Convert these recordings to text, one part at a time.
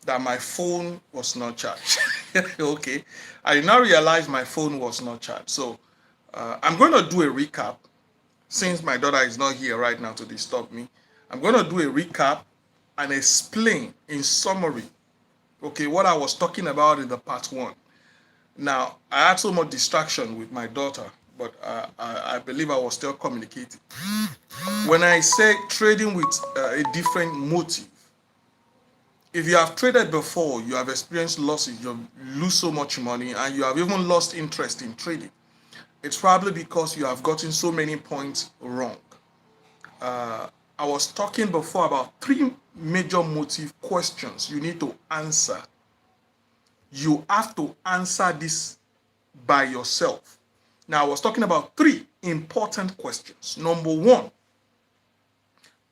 that my phone was not charged. Okay. I did not realize my phone was not charged. So I'm going to do a recap since my daughter is not here right now to disturb me. I'm going to do a recap and explain in summary, okay, what I was talking about in the part one. Now, I had so much distraction with my daughter, but I believe I was still communicating. When I say trading with a different motive, if you have traded before, you have experienced losses, you lose so much money, and you have even lost interest in trading, it's probably because you have gotten so many points wrong. I was talking before about three major motive questions you need to answer. You have to answer this by yourself. Now, I was talking about three important questions. Number one,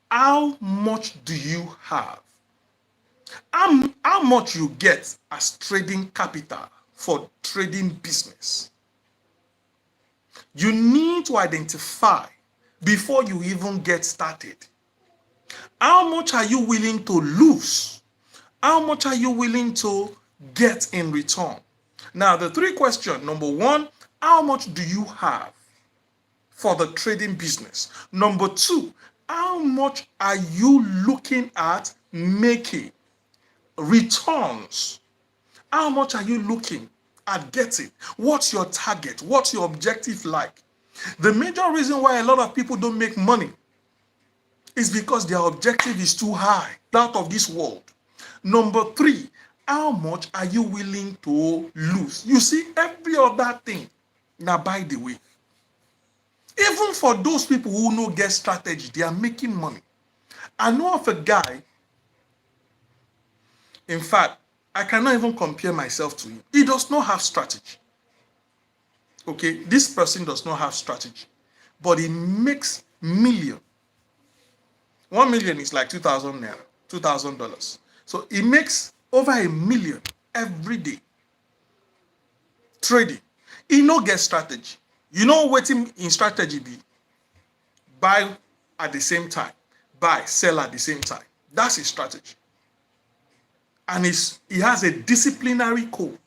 how much do you have? How much you get as trading capital for trading business? You need to identify before you even get started. How much are you willing to lose? How much are you willing to get in return? Now, the three questions. Number one, how much do you have for the trading business? Number two, how much are you looking at making returns? How much are you looking at getting? What's your target? What's your objective like? The major reason why a lot of people don't make money is because their objective is too high, out of this world. Number three, how much are you willing to lose? You see, every other thing, now by the way, even for those people who know get strategy, they are making money. I know of a guy, in fact, I cannot even compare myself to him. He does not have strategy. Okay, this person does not have strategy, but he makes million. 1 million is like 2,000 naira, $2,000. So he makes over a million every day trading. He no get strategy. You know what in strategy be? Buy at the same time, buy, sell at the same time. That's his strategy. And he has a disciplinary code.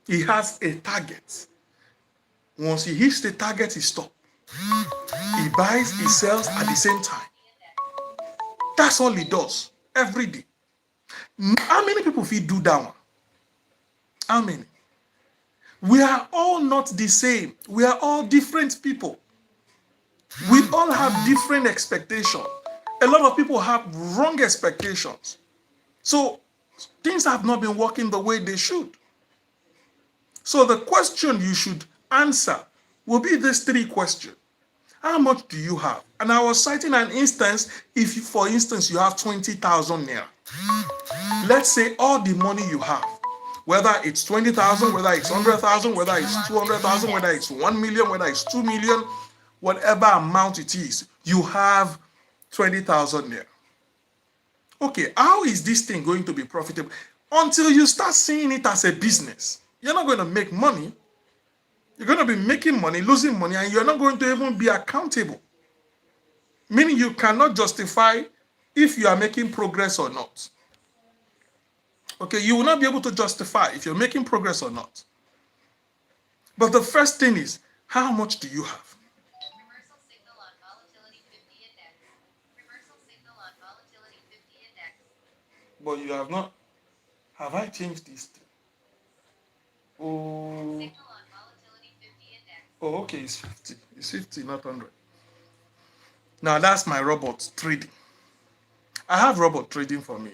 He has a target. Once he hits the target, he stops. He buys, he sells at the same time. That's all he does every day. How many people feel do that one? How many? We are all not the same. We are all different people. We all have different expectations. A lot of people have wrong expectations. So things have not been working the way they should. So the question you should answer will be these three questions. How much do you have? And I was citing an instance, if you, for instance, you have 20,000 naira. Let's say all the money you have, whether it's 20,000, whether it's 100,000, whether it's 200,000, whether it's 1 million, whether it's 2 million, whatever amount it is, you have 20,000 naira. Okay, how is this thing going to be profitable? Until you start seeing it as a business, you're not going to make money. You're going to be making money, losing money, and you're not going to even be accountable. Meaning you cannot justify if you are making progress or not. Okay, you will not be able to justify if you're making progress or not. But the first thing is, how much do you have? Reversal signal on volatility 50 index. Reversal signal on volatility 50 index. But you have not. Have I changed this thing? Oh, Signal on volatility 50 index. oh, okay, it's 50. It's 50, not 100. Now that's my robot trading. I have robot trading for me.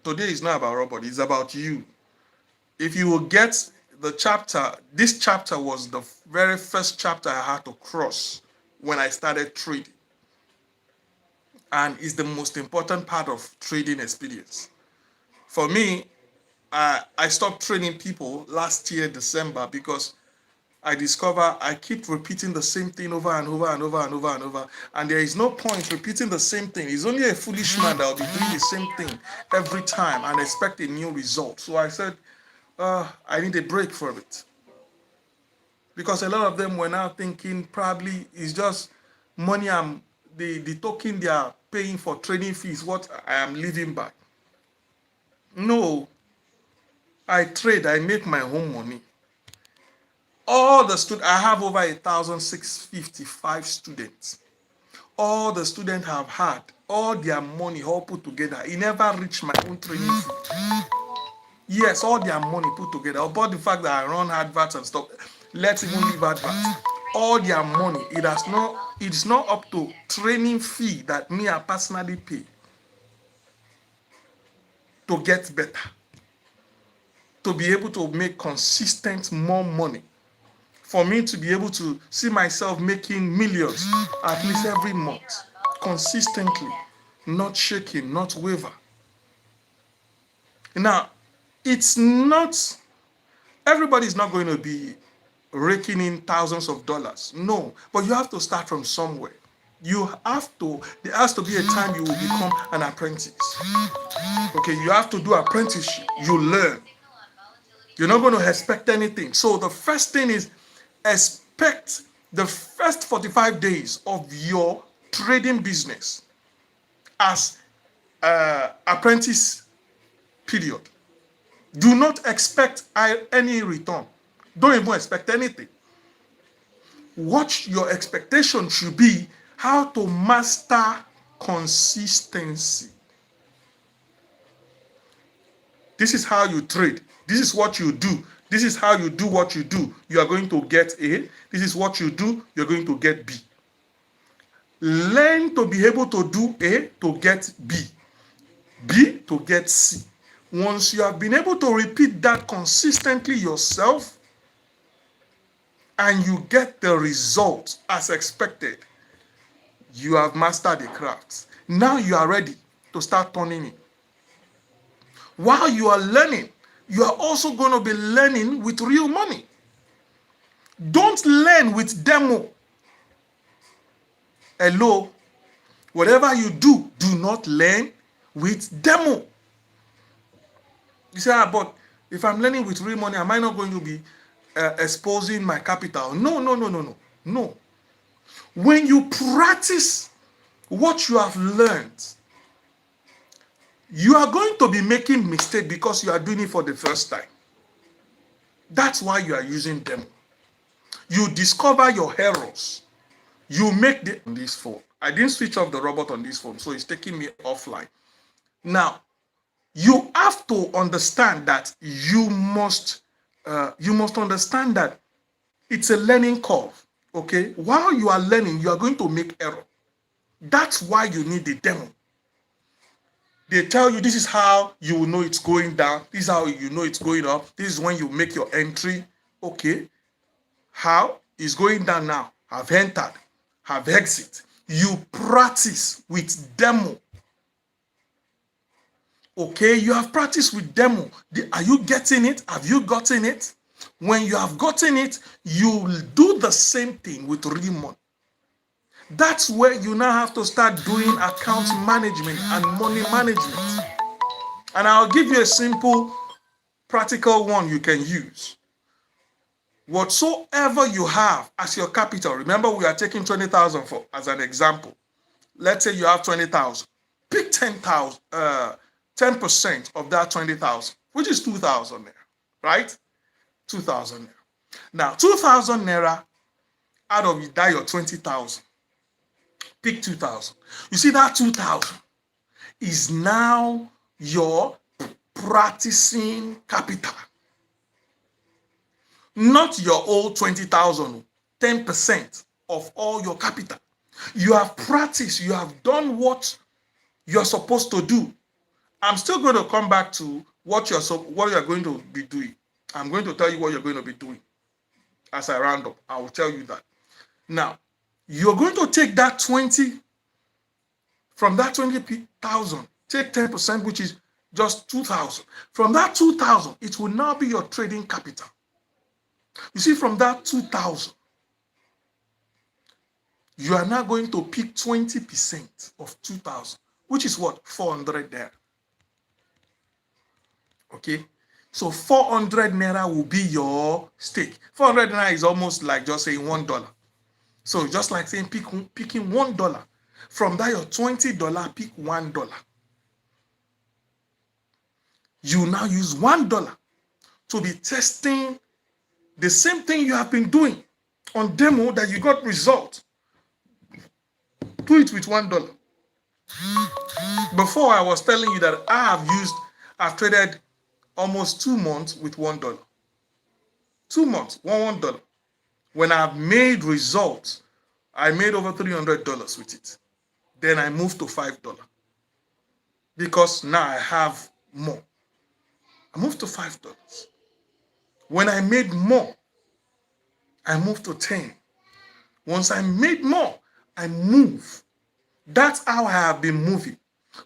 Today is not about robot, it's about you. If you will get the chapter, this chapter was the very first chapter I had to cross when I started trading. And it's the most important part of trading experience. For me, I stopped training people last year, December, because I discover I keep repeating the same thing over and over and over and over and over. And there is no point repeating the same thing. It's only a foolish man that will be doing the same thing every time and expect a new result. So I said, I need a break from it. Because a lot of them were now thinking probably it's just money the token they are paying for training fees, what I am leaving back. No, I trade, I make my own money. All the students, I have over 1,655 students. All the students have had, all their money all put together. It never reached my own training fee. Yes, all their money put together. About the fact that I run adverts and stuff, let's even leave adverts. All their money, it's not up to training fee that me I personally pay to get better, to be able to make consistent more money, for me to be able to see myself making millions at least every month, consistently, not shaking, not waver. Now, it's not, everybody's not going to be raking in thousands of dollars. No, but you have to start from somewhere. There has to be a time you will become an apprentice. Okay, you have to do apprenticeship. You learn. You're not going to expect anything. So the first thing is expect the first 45 days of your trading business as apprentice period. Do not expect any return. Don't even expect anything. What your expectation should be, how to master consistency. This is how you trade. This is what you do. This is how you do what you do. You are going to get A. This is what you do. You're going to get B. Learn to be able to do A to get B. B to get C. Once you have been able to repeat that consistently yourself, and you get the result as expected, you have mastered the craft. Now you are ready to start turning it. While you are learning, you are also going to be learning with real money. Don't learn with demo. Hello, whatever you do, do not learn with demo. You say, but if I'm learning with real money, am I not going to be exposing my capital? No. When you practice what you have learned, you are going to be making mistakes because you are doing it for the first time. That's why you are using them. You discover your errors. You make on this phone. I didn't switch off the robot on this phone, so it's taking me offline. Now, you have to understand that you must understand that it's a learning curve. Okay, while you are learning, you are going to make error. That's why you need the demo. They tell you this is how you will know it's going down. This is how you know it's going up. This is when you make your entry. Okay, how is going down now? Have entered, have exit. You practice with demo. Okay, you have practiced with demo. Are you getting it? Have you gotten it? When you have gotten it, you will do the same thing with real money. That's where you now have to start doing account management and money management. And I'll give you a simple, practical one you can use. Whatsoever you have as your capital, remember we are taking 20,000 for as an example. Let's say you have 20,000. Pick 10,000, 10% of that 20,000, which is 2,000 naira, right? 2,000 naira. Now, 2,000 naira out of that your 20,000. Pick 2,000. You see that 2,000 is now your practicing capital. Not your old 20,000, 10% of all your capital. You have practiced, you have done what you're supposed to do. I'm still going to come back to what you're going to be doing. I'm going to tell you what you're going to be doing. As I round up, I will tell you that. Now, you're going to take that 20, from that 20,000, take 10%, which is just 2,000. From that 2,000, it will now be your trading capital. You see, from that 2,000, you are now going to pick 20% of 2,000, which is what? 400 naira. Okay? So 400 naira will be your stake. 400 naira is almost like just saying $1. So just like saying picking $1. From that your $20, pick $1. You now use $1 to be testing the same thing you have been doing on demo that you got result. Do it with $1. Before I was telling you that I've traded almost 2 months with $1. 2 months, $1. When I've made results, I made over $300 with it. Then I moved to $5 because now I have more. I moved to $5. When I made more, I moved to 10. Once I made more, I move. That's how I have been moving.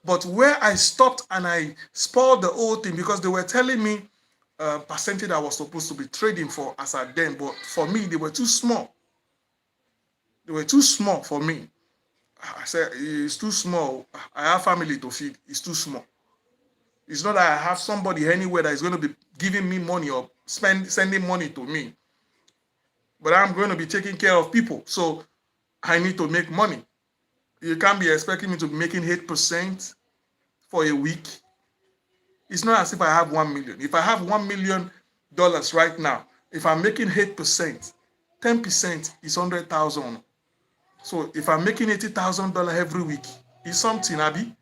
But where I stopped and I spoiled the whole thing because they were telling me percentage I was supposed to be trading for as at then, but for me, they were too small. They were too small for me. I said, it's too small. I have family to feed. It's too small. It's not that I have somebody anywhere that is going to be giving me money or sending money to me. But I'm going to be taking care of people. So I need to make money. You can't be expecting me to be making 8% for a week. It's not as if I have 1 million. If I have $1 million right now, if I'm making 8%, 10% is 100,000. So if I'm making $80,000 every week, it's something, Abby.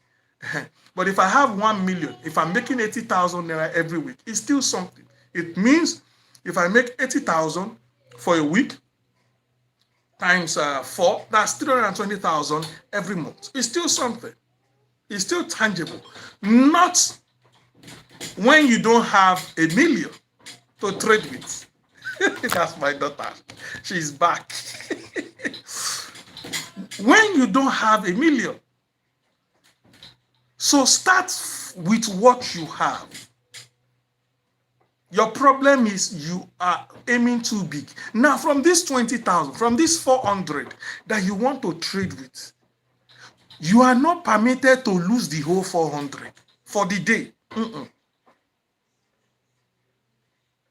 But if I have 1 million, if I'm making 80,000 every week, it's still something. It means if I make 80,000 for a week times 4, that's 320,000 every month. It's still something. It's still tangible. Not when you don't have $1 million to trade with. That's my daughter. She's back. When you don't have $1 million. So start with what you have. Your problem is you are aiming too big. Now, from this 20,000, from this 400 that you want to trade with, you are not permitted to lose the whole 400 for the day.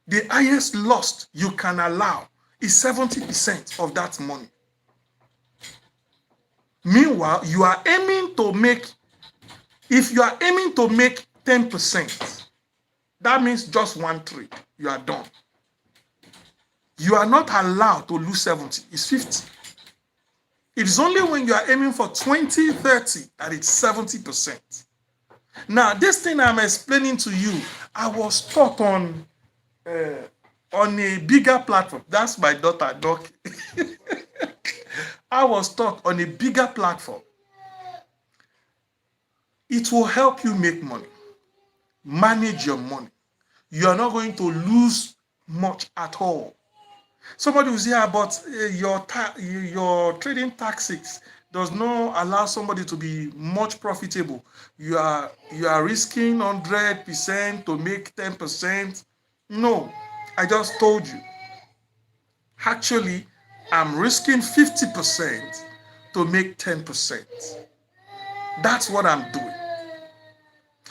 The highest loss you can allow is 70% of that money. Meanwhile, you are aiming to make, if you are aiming to make 10%, that means just one trade, you are done. You are not allowed to lose 70, it's 50. It is only when you are aiming for 20, 30 that it's 70%. Now, this thing I'm explaining to you, I was taught on a bigger platform. That's my daughter, Doc. I was taught on a bigger platform. It will help you make money. Manage your money. You are not going to lose much at all. Somebody will say, but your trading tactics does not allow somebody to be much profitable. You are risking 100% to make 10%. No, I just told you. Actually, I'm risking 50% to make 10%. That's what I'm doing.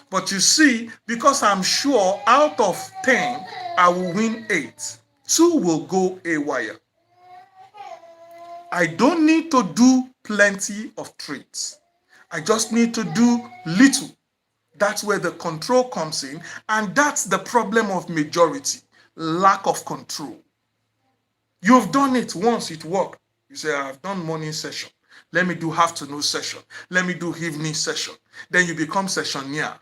But you see, because I'm sure out of 10, I will win 8. 2 will go haywire. I don't need to do plenty of trades. I just need to do little. That's where the control comes in. And that's the problem of majority. Lack of control. You've done it once, it worked. You say, I've done morning session. Let me do afternoon session. Let me do evening session. Then you become sessionaire.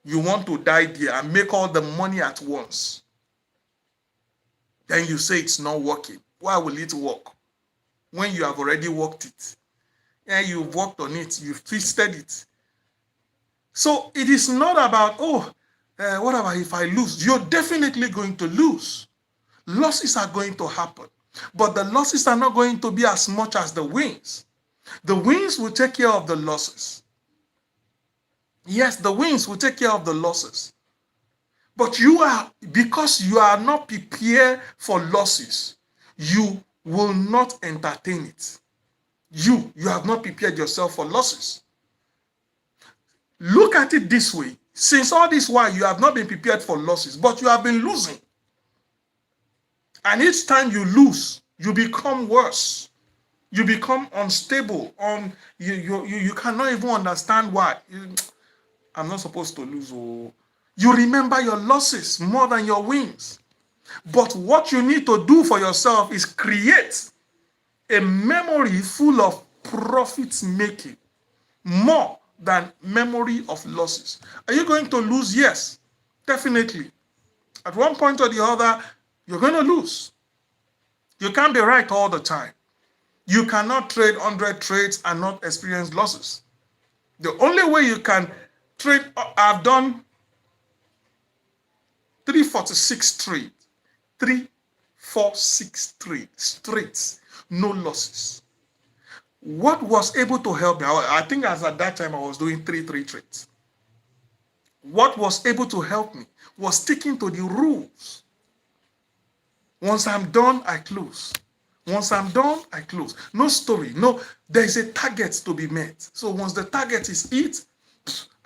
You want to die there and make all the money at once. Then you say it's not working. Why will it work? When you have already worked it. And you've worked on it. You've twisted it. So it is not about, what about if I lose? You're definitely going to lose. Losses are going to happen. But the losses are not going to be as much as the wins. The wins will take care of the losses. Yes, the wins will take care of the losses. But because you are not prepared for losses, you will not entertain it. You have not prepared yourself for losses. Look at it this way. Since all this while, you have not been prepared for losses, but you have been losing. And each time you lose, you become worse. You become unstable. You cannot even understand why. I'm not supposed to lose. You remember your losses more than your wins. But what you need to do for yourself is create a memory full of profit making more than memory of losses. Are you going to lose? Yes, definitely. At one point or the other, you're going to lose. You can't be right all the time. You cannot trade 100 trades and not experience losses. The only way you can trade, I've done 346 trades, 346 trades, straight, no losses. What was able to help me, I think as at that time I was doing 3 trades. What was able to help me was sticking to the rules. Once I'm done, I close. Once I'm done, I close. No story. No, there's a target to be met. So once the target is hit,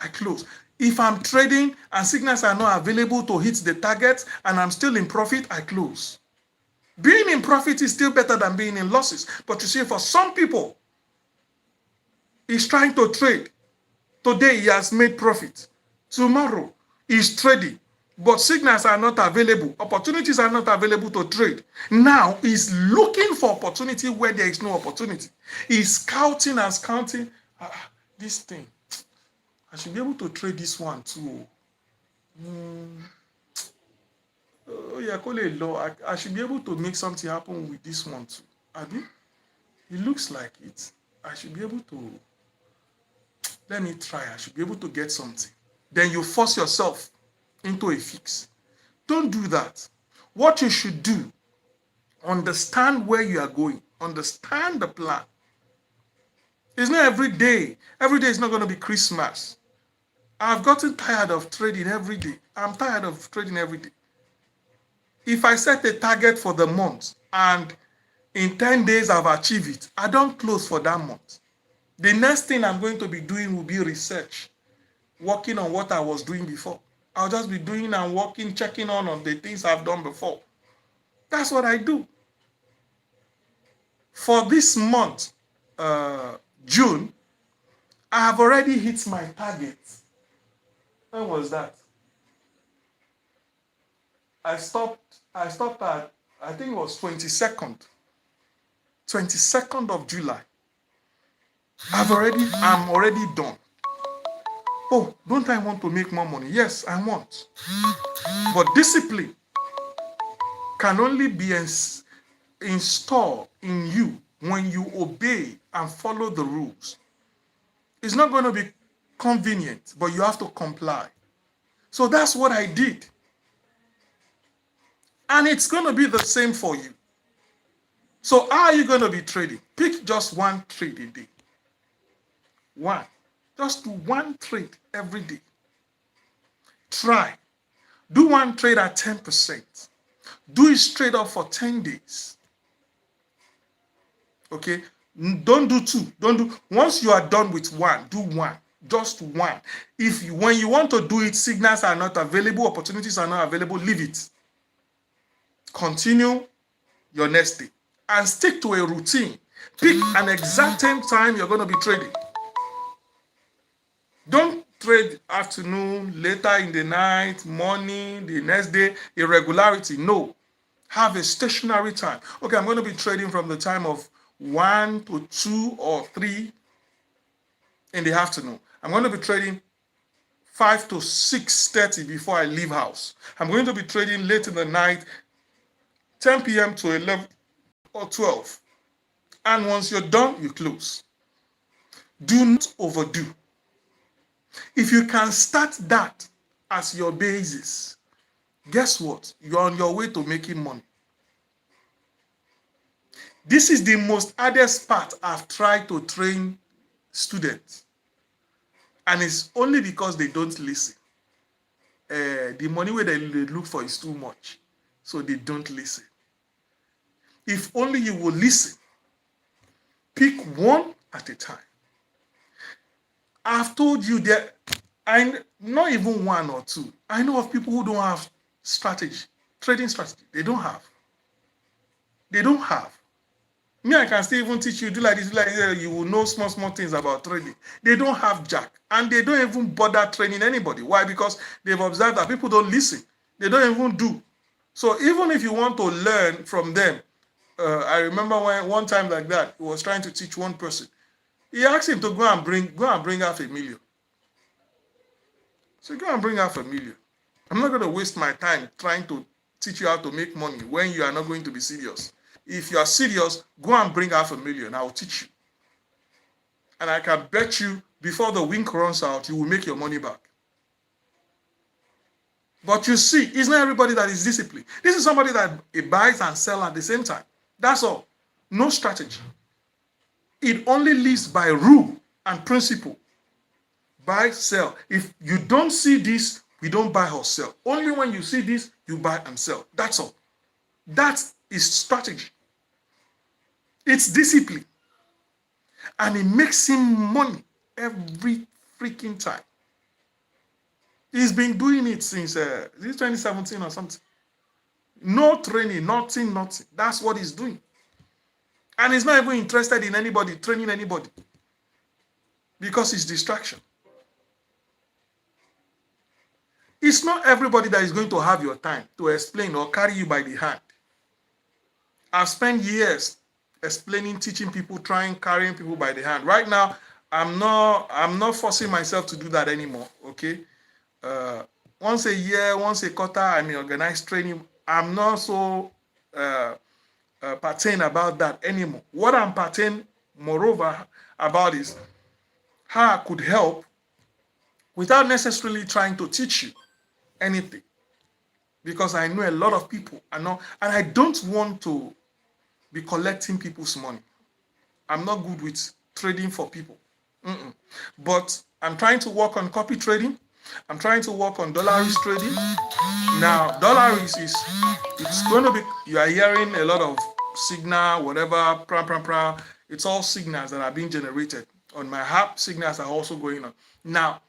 I close. If I'm trading and signals are not available to hit the target and I'm still in profit, I close. Being in profit is still better than being in losses. But you see, for some people, he's trying to trade. Today, he has made profit. Tomorrow, he's trading. But signals are not available. Opportunities are not available to trade. Now, he's looking for opportunity where there is no opportunity. He's scouting and scouting. This thing, I should be able to trade this one too. Oh, yeah, I should be able to make something happen with this one too. Abi, it looks like it. I should be able to. Let me try. I should be able to get something. Then you force yourself into a fix. Don't do that. What you should do, understand where you are going. Understand the plan. It's not every day. Every day is not going to be Christmas. I've gotten tired of trading every day. I'm tired of trading every day. If I set a target for the month and in 10 days I've achieved it, I don't close for that month. The next thing I'm going to be doing will be research, working on what I was doing before. I'll just be doing and working, checking on the things I've done before. That's what I do. For this month, June, I have already hit my target. When was that? I stopped at, I think it was 22nd of July. I'm already done. Oh, don't I want to make more money? Yes, I want. But discipline can only be installed in you when you obey and follow the rules. It's not going to be convenient, but you have to comply. So that's what I did. And it's going to be the same for you. So how are you going to be trading? Pick just one trade a day. One. Just do one trade every day. Try. Do one trade at 10%. Do it straight up for 10 days. Okay? Don't do two. Once you are done with one, do one. Just one. When you want to do it, signals are not available, opportunities are not available, leave it. Continue your next day. And stick to a routine. Pick an exact time you're going to be trading. Don't trade afternoon, later in the night, morning, the next day, irregularity. No. Have a stationary time. Okay, I'm going to be trading from the time of 1 to 2 or 3 in the afternoon. I'm going to be trading 5 to 6:30 before I leave house. I'm going to be trading late in the night, 10 p.m. to 11 or 12. And once you're done, you close. Do not overdo. If you can start that as your basis, guess what? You're on your way to making money. This is the most hardest part I've tried to train students. And it's only because they don't listen. The money where they look for is too much. So they don't listen. If only you will listen. Pick one at a time. I've told you that not even one or two. I know of people who don't have strategy, trading strategy. They don't have. Me, I can still even teach you, do like this, do like this. You will know small things about trading. They don't have jack. And they don't even bother training anybody. Why? Because they've observed that people don't listen. They don't even do. So even if you want to learn from them, I remember when one time like that, he was trying to teach one person. He asked him to go and bring $500,000. So go and bring $500,000. I'm not going to waste my time trying to teach you how to make money when you are not going to be serious. If you are serious, go and bring $500,000. I will teach you. And I can bet you before the week runs out, you will make your money back. But you see, it's not everybody that is disciplined. This is somebody that buys and sells at the same time. That's all. No strategy. It only lives by rule and principle. Buy, sell. If you don't see this, we don't buy or sell. Only when you see this, you buy and sell. That's all. That is strategy. It's discipline. And it makes him money every freaking time. He's been doing it since 2017 or something. No training, nothing. That's what he's doing. And he's not even interested in anybody, training anybody. Because it's distraction. It's not everybody that is going to have your time to explain or carry you by the hand. I've spent years explaining, teaching people, carrying people by the hand. Right now, I'm not forcing myself to do that anymore. Okay, once a year, once a quarter, I may organize training. I'm not so pattern about that anymore. What I'm pattern, moreover, about is how I could help without necessarily trying to teach you anything, because I know a lot of people. And I don't want to be collecting people's money. I'm not good with trading for people. But I'm trying to work on copy trading. I'm trying to work on dollaries trading. Now, dollaries it's going to be, you are hearing a lot of signal, whatever, it's all signals that are being generated. On my app, signals are also going on. Now,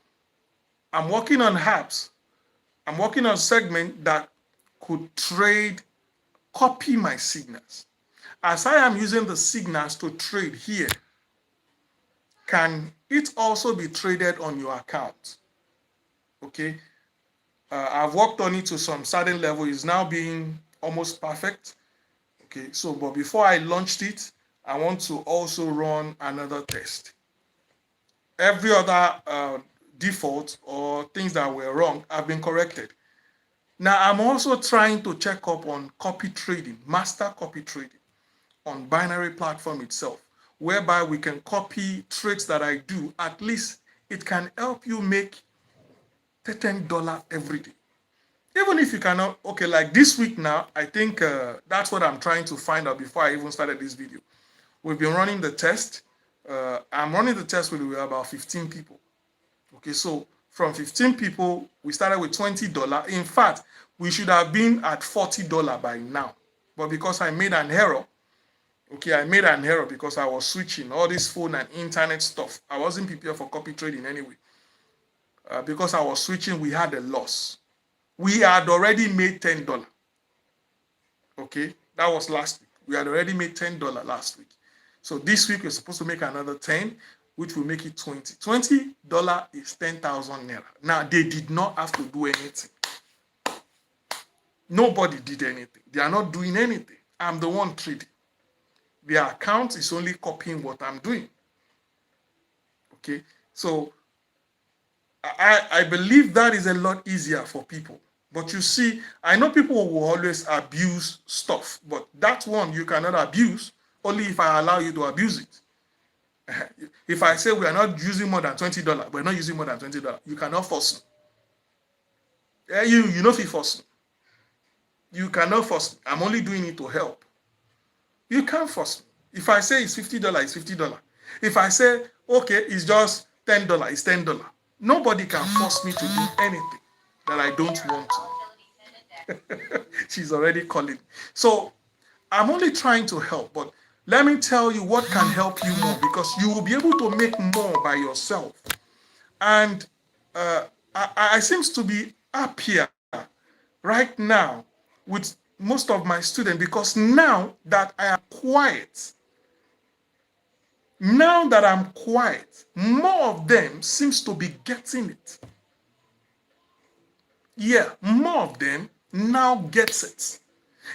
I'm working on apps. I'm working on segment that could copy my signals. As I am using the signals to trade here, can it also be traded on your account? Okay. I've worked on it to some certain level. It's now being almost perfect. Okay. So, but before I launched it, I want to also run another test. Every other default or things that were wrong have been corrected. Now, I'm also trying to check up on copy trading, master copy trading on binary platform itself, whereby we can copy trades that I do. At least it can help you make $10 every day. Even if you cannot, okay, like this week now, I think that's what I'm trying to find out before I even started this video. We've been running the test. I'm running the test with about 15 people. Okay, so from 15 people, we started with $20. In fact, we should have been at $40 by now. But because I made an error, because I was switching all this phone and internet stuff. I wasn't prepared for copy trading anyway. Because I was switching, we had a loss. We had already made $10. Okay, that was last week. We had already made $10 last week. So this week we're supposed to make another 10, which will make it 20. $20 is 10,000 naira. Now they did not have to do anything. Nobody did anything. They are not doing anything. I'm the one trading. Their account is only copying what I'm doing. Okay, so I believe that is a lot easier for people. But you see, I know people will always abuse stuff, but that one you cannot abuse only if I allow you to abuse it. If I say we are not using more than $20, we're not using more than $20, you cannot force me. You know if you force me. You cannot force me. I'm only doing it to help. You can't force me. If I say it's $50, it's $50. If I say, okay, it's just $10, it's $10. Nobody can force me to do anything that I don't want to. She's already calling. So I'm only trying to help, but let me tell you what can help you more, because you will be able to make more by yourself. And I seems to be happier right now with most of my students, because now that I am quiet, Now that I'm quiet, more of them seems to be getting it. Yeah, more of them now gets it.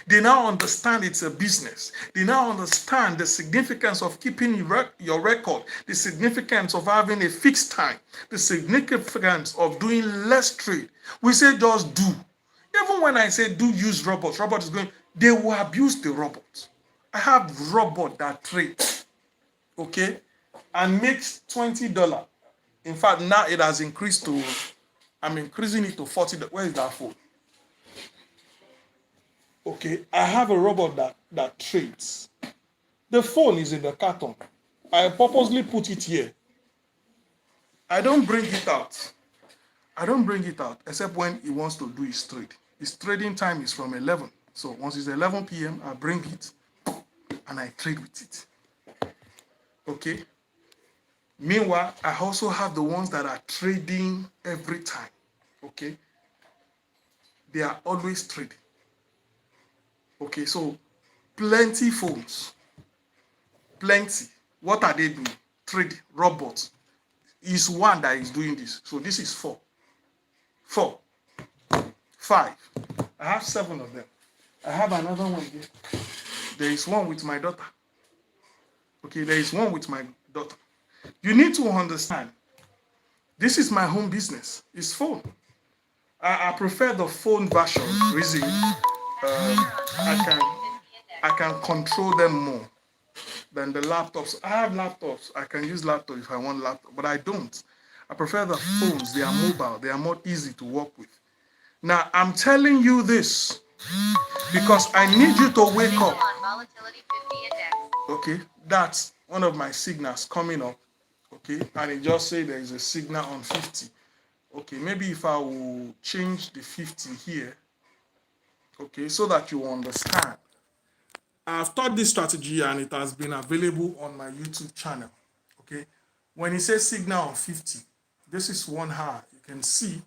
They now understand it's a business. They now understand the significance of keeping your record, the significance of having a fixed time, the significance of doing less trade. We say just do. Even when I say do use robots, robot is going, they will abuse the robot. I have robot that trades, okay, and makes $20. In fact, now it has increased to, I'm increasing it to $40. Where is that phone? Okay, I have a robot that trades. The phone is in the carton. I purposely put it here. I don't bring it out. I don't bring it out except when he wants to do his trade. His trading time is from 11. So once it's 11 p.m., I bring it and I trade with it. Okay. Meanwhile, I also have the ones that are trading every time. Okay. They are always trading. Okay. So plenty phones. Plenty. What are they doing? Trading. Robots. Is one that is doing this. So this is 4. 4. 5. I have 7 of them. I have another one here. There is one with my daughter. Okay, there is one with my daughter. You need to understand, this is my home business. It's phone. I prefer the phone version. Reason I can control them more than the laptops. I have laptops. I can use laptop if I want laptop, but I don't. I prefer the phones. They are mobile. They are more easy to work with. Now, I'm telling you this because I need you to wake Signal up. on volatility 50 index. Okay, that's one of my signals coming up. Okay, and it just say there is a signal on 50. Okay, maybe if I will change the 50 here, okay, so that you understand. I've taught this strategy and it has been available on my YouTube channel. Okay, when it says signal on 50, this is 1 hour. You can see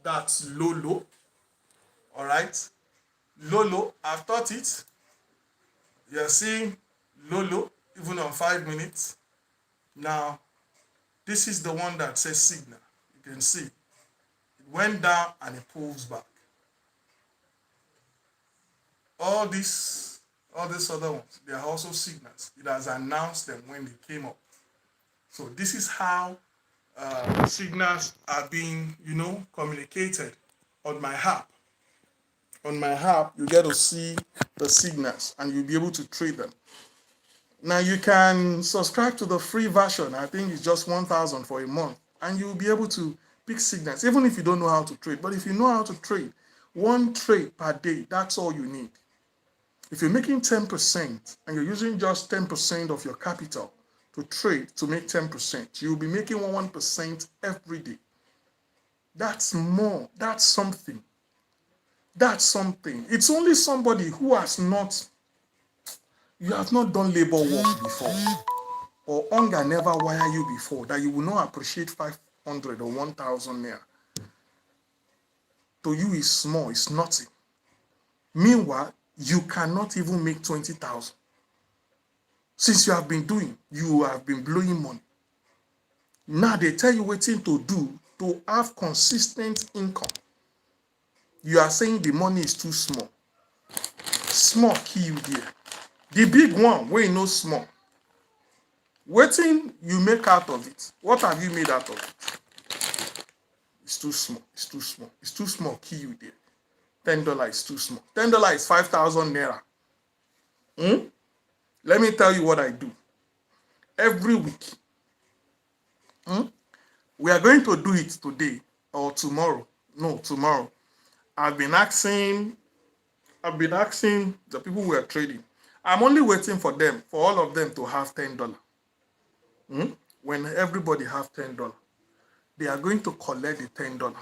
that's low. All right, low. I've taught it. You're seeing low even on 5 minutes. Now, this is the one that says signal. You can see it went down and it pulls back. All these other ones, they are also signals. It has announced them when they came up. So this is how signals are being, communicated on my app. On my app, you get to see the signals and you'll be able to trade them. Now you can subscribe to the free version. I think it's just 1,000 for a month, and you'll be able to pick signals, even if you don't know how to trade. But if you know how to trade, 1 trade per day, that's all you need. If you're making 10% and you're using just 10% of your capital to trade to make 10%, you'll be making 1% every day. That's more. That's something. That's something. It's only somebody who has not, you have not done labor work before, or hunger never wire you before, that you will not appreciate 500 or 1,000 naira. To you, it's small, it's nothing. Meanwhile, you cannot even make 20,000. Since you have been blowing money. Now they tell you what to do to have consistent income. You are saying the money is too small. Small kill you there. The big one, where you know small. Waiting you make out of it. What have you made out of it? It's too small. It's too small. It's too small. Kill you there. $10 is too small. $10 is 5,000 naira. Let me tell you what I do. Every week. We are going to do it today or tomorrow. No, tomorrow. I've been asking the people who are trading. I'm only waiting for all of them to have $10. When everybody have $10, they are going to collect the $10.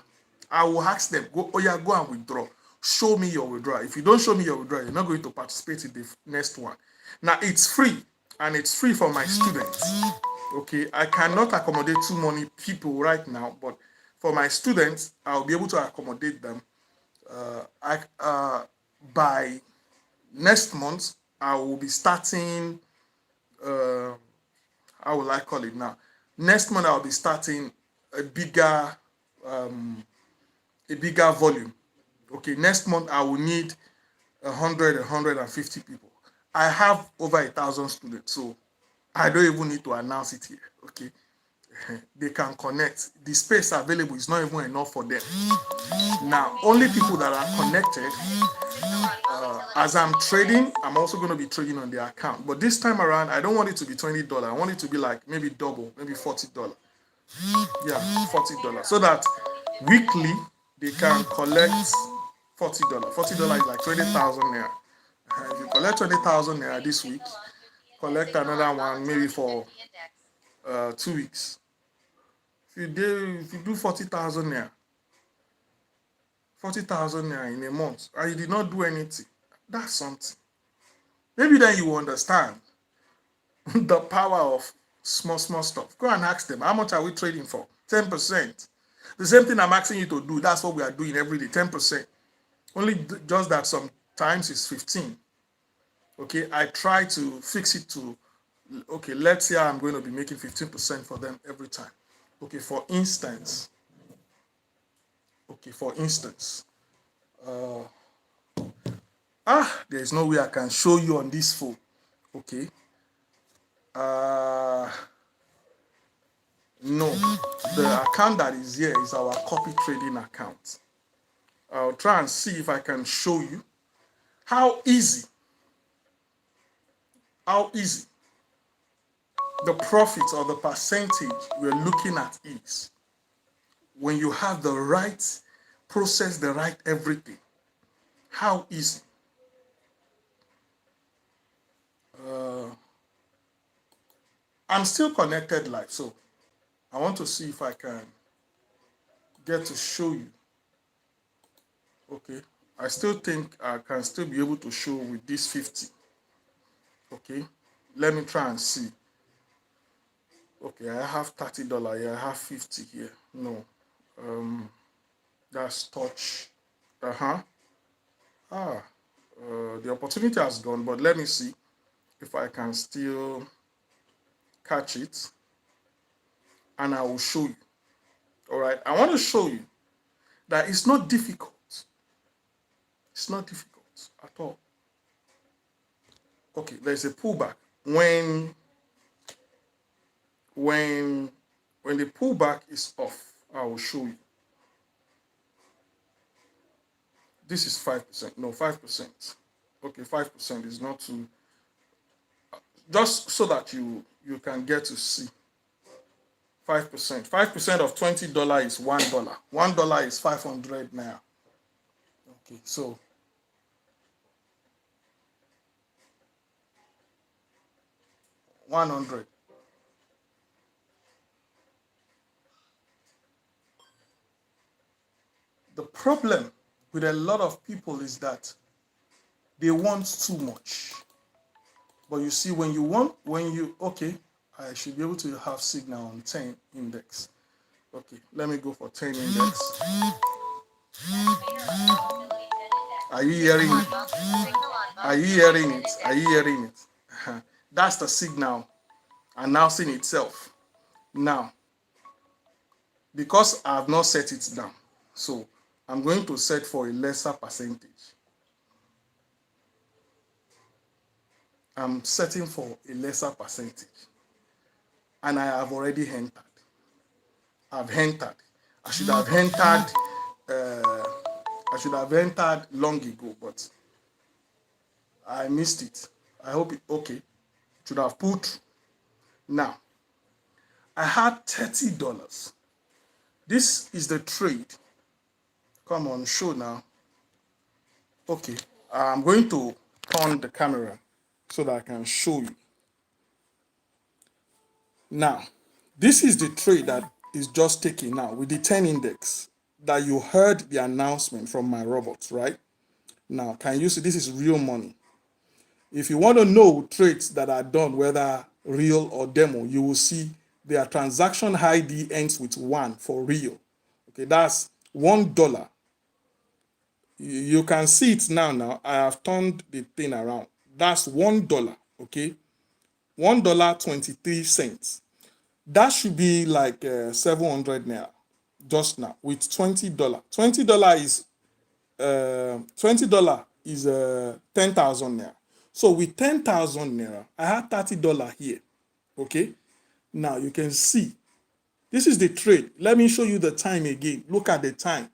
I will ask them, go and withdraw. Show me your withdrawal. If you don't show me your withdrawal, you're not going to participate in the next one. Now, it's free, and it's free for my students. Okay, I cannot accommodate too many people right now, but for my students, I'll be able to accommodate them. By next month, I will be starting, how will I call it now? Next month I'll be starting a bigger volume. Okay, next month I will need 150 people. I have over 1,000 students, so I don't even need to announce it here. Okay, they can connect. The space available is not even enough for them. Now, only people that are connected. As I'm trading, I'm also going to be trading on their account. But this time around, I don't want it to be $20. I want it to be like maybe double, maybe $40. Yeah, $40. So that weekly they can collect $40. $40 is like 20,000 naira. If you collect 20,000 naira this week, collect another one maybe for 2 weeks. If you do 40,000 naira, 40,000 naira in a month, and you did not do anything, that's something. Maybe then you will understand the power of small stuff. Go and ask them, how much are we trading for? 10%. The same thing I'm asking you to do, that's what we are doing every day, 10%. Only just that sometimes it's 15. Okay, I try to fix it to, okay, let's say I'm going to be making 15% for them every time. Okay, for instance, there's no way I can show you on this phone. Okay. No, the account that is here is our copy trading account. I'll try and see if I can show you how easy the profit or the percentage we're looking at is when you have the right process, the right everything. How easy. I'm still connected live, so I want to see if I can get to show you. Okay, I still think I can still be able to show with this 50. Okay, let me try and see. Okay, I have $30 here, I have 50 here. No, that's touch. The opportunity has gone, but let me see if I can still catch it, and I will show you. All right, I want to show you that it's not difficult. It's not difficult at all. Okay, there's a pullback. When the pullback is off, I will show you. This is 5%. No, 5%. Okay, 5% is not too. Just so that you can get to see. 5%. 5% of $20 is $1. $1 is 500 naira. Okay, so 100. The problem with a lot of people is that they want too much. But you see, okay, I should be able to have signal on 10 index. Okay, let me go for 10 index. Are you hearing it? Are you hearing it? Are you hearing it? That's the signal announcing itself. Now, because I have not set it down, so I'm going to set for a lesser percentage. I'm setting for a lesser percentage. And I have already entered. I've entered. I should have entered long ago, but I missed it. I hope it okay. Should have put. Now, I had $30. This is the trade. Come on, show now. Okay, I'm going to turn the camera so that I can show you. Now, this is the trade that is just taking now with the 10 index that you heard the announcement from my robots, right? Now, can you see this is real money? If you want to know trades that are done, whether real or demo, you will see their transaction ID ends with 1 for real. Okay, that's $1. You can see it now. I have turned the thing around. That's $1, okay? $1.23. That should be like 700 naira just now with $20. $20 is $20 is 10,000 naira. So with 10,000 naira, I had $30 here. Okay. Now you can see this is the trade. Let me show you the time again. Look at the time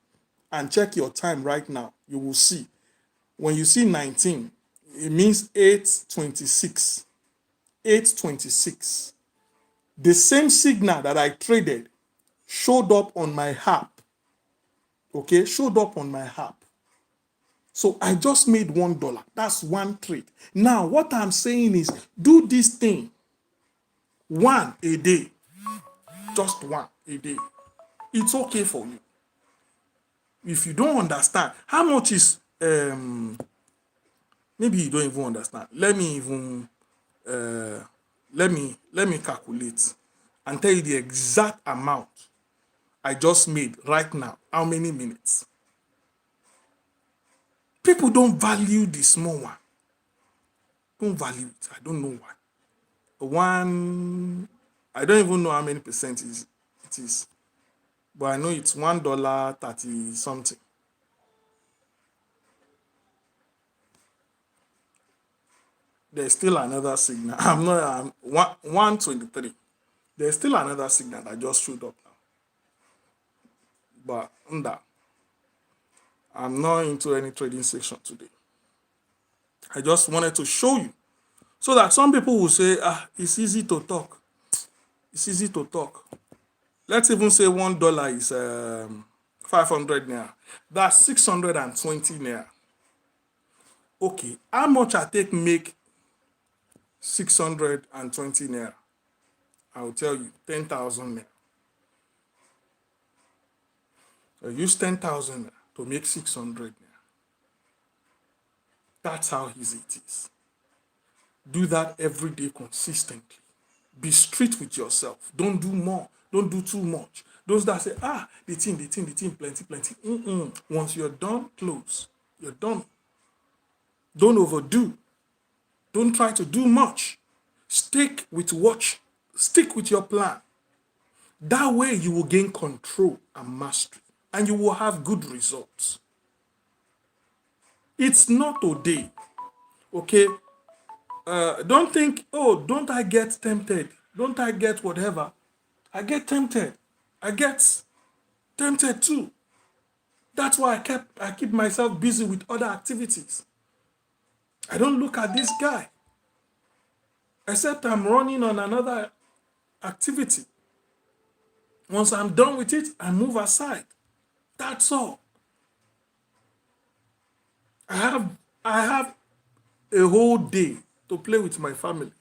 and check your time right now. You will see when you see 19, it means 8:26. 8:26. The same signal that I traded showed up on my app. Okay, showed up on my app. So I just made $1. That's one trade. Now, what I'm saying is do this thing one a day. Just one a day. It's okay for you. If you don't understand, how much is maybe you don't even understand. Let me calculate and tell you the exact amount I just made right now. How many minutes? People don't value the small one. Don't value it. I don't know why. I don't even know how many percent it is. But I know it's $1.30 something. There's still another signal. I'm 123. There's still another signal that just showed up now. But I'm not into any trading section today. I just wanted to show you so that some people will say, it's easy to talk. It's easy to talk. Let's even say $1 is 500 naira. That's 620 naira. Okay, how much I take make 620 naira? I will tell you 10,000 naira. I use 10,000 naira to make 600 naira. That's how easy it is. Do that every day consistently. Be strict with yourself. Don't do more. Don't do too much. Those that say, the thing, plenty. Once you're done, close. You're done. Don't overdo. Don't try to do much. Stick with your plan. That way you will gain control and mastery, and you will have good results. It's not today. Okay? Don't think, don't I get tempted? Don't I get whatever? I get tempted. I get tempted too. That's why I keep myself busy with other activities. I don't look at this guy. Except I'm running on another activity. Once I'm done with it, I move aside. That's all. I have a whole day to play with my family.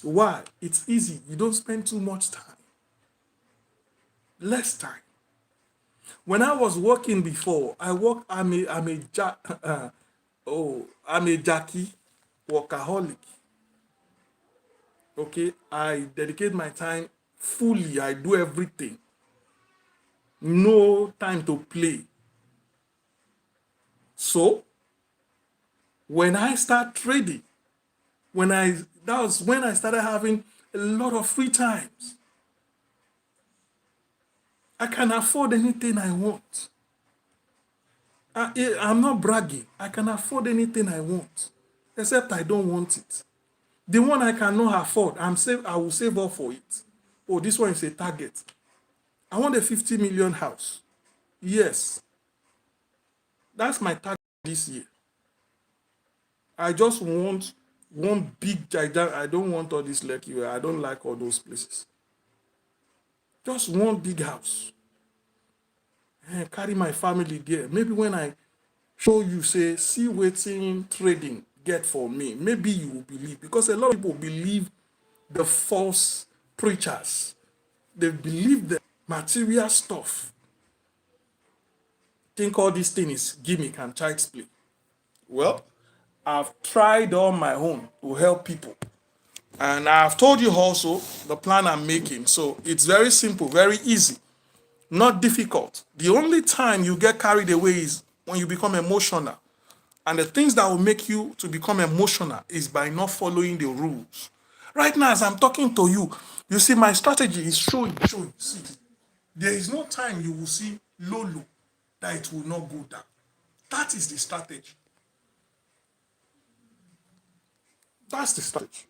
Why? It's easy. You don't spend too much time. Less time. When I was working before, I'm a Jackie workaholic. Okay, I dedicate my time fully. I do everything. No time to play. So, when I start trading, that was when I started having a lot of free times. I can afford anything I want. I'm not bragging. I can afford anything I want, except I don't want it. The one I cannot afford, I will save up for it. Oh, this one is a target. I want a 50 million house. Yes. That's my target this year. I just want one big giant. I don't want all this lucky. I don't like all those places. Just one big house. And carry my family there. Maybe when I show you, say, see waiting trading get for me, maybe you will believe. Because a lot of people believe the false preachers. They believe the material stuff. Think all this thing is gimmick and child's play. Well, I've tried on my own to help people. And I've told you also the plan I'm making. So it's very simple, very easy, not difficult. The only time you get carried away is when you become emotional. And the things that will make you to become emotional is by not following the rules. Right now, as I'm talking to you, you see my strategy is showing. See, there is no time you will see low that it will not go down. That is the strategy. That's the strategy.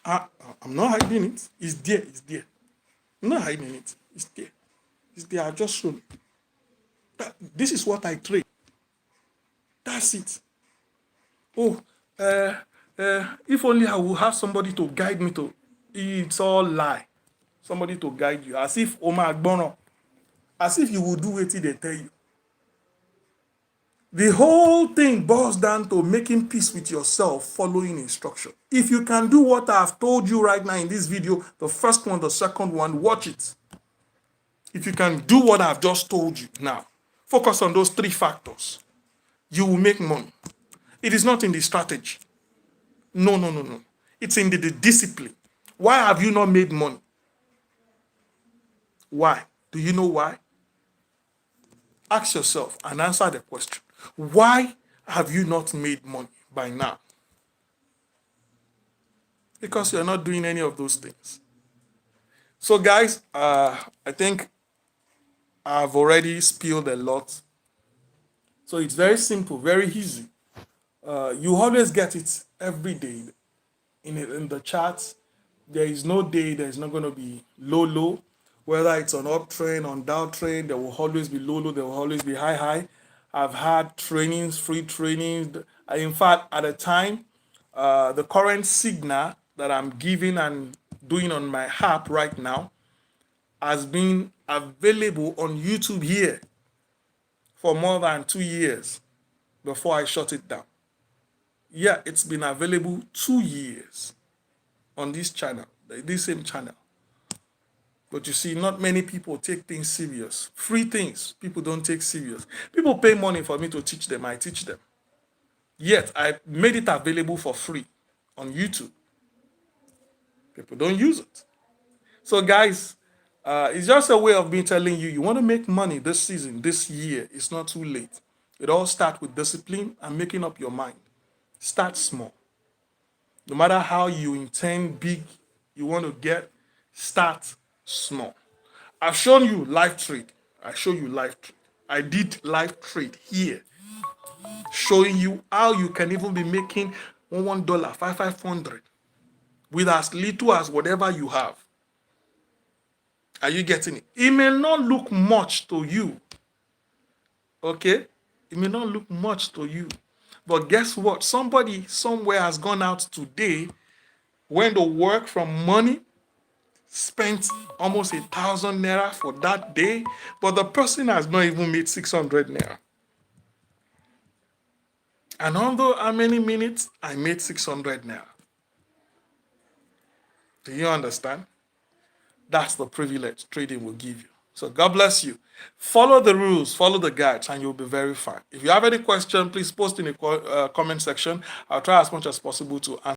I'm not hiding it. It's there. It's there. I'm not hiding it. It's there. It's there. I just shown it. This is what I trade. That's it. Oh, if only I will have somebody to guide me to. It's all lie. Somebody to guide you. As if Omar Agbono. As if you will do what they tell you. The whole thing boils down to making peace with yourself, following instruction. If you can do what I've told you right now in this video, the first one, the second one, watch it. If you can do what I've just told you now, focus on those 3 factors. You will make money. It is not in the strategy. No. It's in the discipline. Why have you not made money? Why? Do you know why? Ask yourself and answer the question. Why have you not made money by now? Because you're not doing any of those things. So guys, I think I've already spilled a lot. So it's very simple, very easy. You always get it every day in the charts. There is no day there's not going to be low. Whether it's on uptrend, on downtrend, there will always be low, there will always be high. I've had trainings, free trainings. In fact, at a time, the current signal that I'm giving and doing on my app right now has been available on YouTube here for more than 2 years before I shut it down. Yeah, it's been available 2 years on this channel, this same channel. But you see, not many people take things serious. Free things, people don't take serious. People pay money for me to teach them. I teach them. Yet, I made it available for free on YouTube. People don't use it. So, guys, it's just a way of me telling you, you want to make money this season, this year. It's not too late. It all starts with discipline and making up your mind. Start small. No matter how you intend big you want to get, start small. I've shown you live trade. I show you live trade. I did live trade here, showing you how you can even be making $1, 500 with as little as whatever you have. Are you getting it? It may not look much to you. Okay? It may not look much to you. But guess what? Somebody somewhere has gone out today, went to work from money, spent almost 1,000 naira for that day, but the person has not even made 600 naira. And although how many minutes, I made 600 naira. Do you understand? That's the privilege trading will give you. So God bless you. Follow the rules, follow the guides, and you'll be very fine. If you have any question, please post in the comment section. I'll try as much as possible to answer.